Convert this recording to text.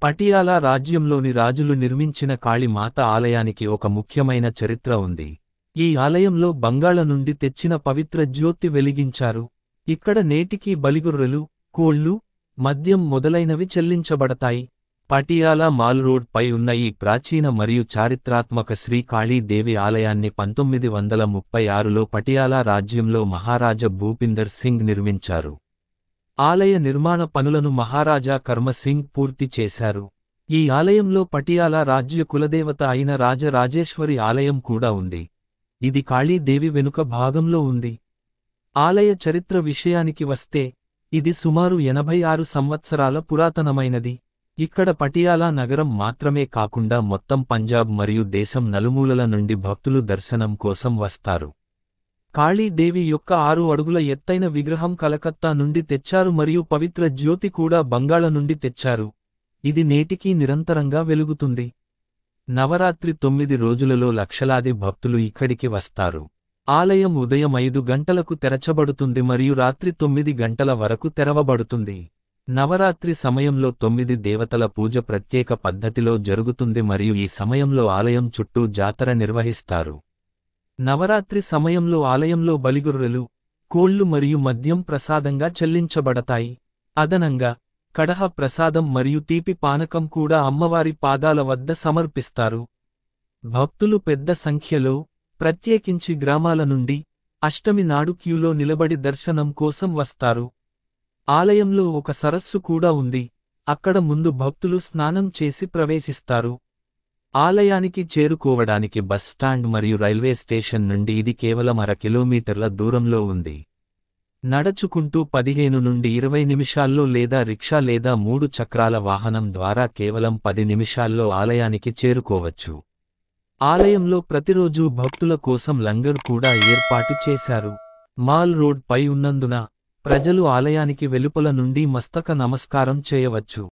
పటియాలా రాజ్యంలోని రాజులు నిర్మించిన కాళీమాత ఆలయానికి ఒక ముఖ్యమైన చరిత్ర ఉంది. ఈ ఆలయంలో బంగాళ నుండి తెచ్చిన పవిత్ర జ్యోతి వెలిగించారు. ఇక్కడ నేటికీ బలిగొర్రెలు, కోళ్లు, మద్యం మొదలైనవి చెల్లించబడతాయి. పటియాలా మాల్ రోడ్ పై ఉన్న ఈ ప్రాచీన మరియు చారిత్రాత్మక శ్రీ కాళీదేవి ఆలయాన్ని 1936లో పటియాలా రాజ్యంలో మహారాజా భూపిందర్ సింగ్ నిర్మించారు. ఆలయ నిర్మాణ పనులను మహారాజా కర్మ సింగ్ పూర్తి చేశారు. ఈ ఆలయంలో పటియాలా రాజ్య కులదేవత అయిన రాజరాజేశ్వరి ఆలయం కూడా ఉంది. ఇది కాళీదేవి వెనుక భాగంలో ఉంది. ఆలయ చరిత్ర విషయానికి వస్తే, ఇది సుమారు 86 సంవత్సరాల పురాతనమైనది. ఇక్కడ పటియాలా నగరం మాత్రమే కాకుండా మొత్తం పంజాబ్ మరియు దేశం నలుమూలల నుండి భక్తులు దర్శనం కోసం వస్తారు. కాళీదేవి యొక్క 6 అడుగుల ఎత్తైన విగ్రహం కలకత్తా నుండి తెచ్చారు మరియు పవిత్ర జ్యోతి కూడా బంగాళ నుండి తెచ్చారు. ఇది నేటికీ నిరంతరంగా వెలుగుతుంది. నవరాత్రి 9 రోజులలో లక్షలాది భక్తులు ఇక్కడికి వస్తారు. ఆలయం ఉదయం 5 గంటలకు తెరచబడుతుంది మరియు రాత్రి 9 గంటల వరకు తెరవబడుతుంది. నవరాత్రి సమయంలో 9 దేవతల పూజ ప్రత్యేక పద్ధతిలో జరుగుతుంది మరియు ఈ సమయంలో ఆలయం చుట్టూ జాతర నిర్వహిస్తారు. నవరాత్రి సమయంలో ఆలయంలో బలిగొర్రెలు, కోళ్లు మరియు మద్యం ప్రసాదంగా చెల్లించబడతాయి. అదనంగా కడహ ప్రసాదం మరియు తీపి పానకం కూడా అమ్మవారి పాదాల వద్ద సమర్పిస్తారు. భక్తులు పెద్ద సంఖ్యలో, ప్రత్యేకించి గ్రామాల నుండి, అష్టమి నాడు క్యూలో నిలబడి దర్శనం కోసం వస్తారు. ఆలయంలో ఒక సరస్సు కూడా ఉంది. అక్కడ ముందు భక్తులు స్నానం చేసి ప్రవేశిస్తారు. ఆలయానికి చేరుకోవడానికి బస్ స్టాండ్ మరియు రైల్వే స్టేషన్ నుండి ఇది కేవలం 1/2 కిలోమీటర్ల దూరంలో ఉంది. నడచుకుంటూ 15 నుండి 20 నిమిషాల్లో లేదా రిక్షా లేదా 3 చక్రాల వాహనం ద్వారా కేవలం 10 నిమిషాల్లో ఆలయానికి చేరుకోవచ్చు. ఆలయంలో ప్రతిరోజూ భక్తుల కోసం లంగర్ కూడా ఏర్పాటు చేశారు. మాల్ రోడ్ పై ఉన్నందున ప్రజలు ఆలయానికి వెలుపల నుండి మస్తక నమస్కారం చేయవచ్చు.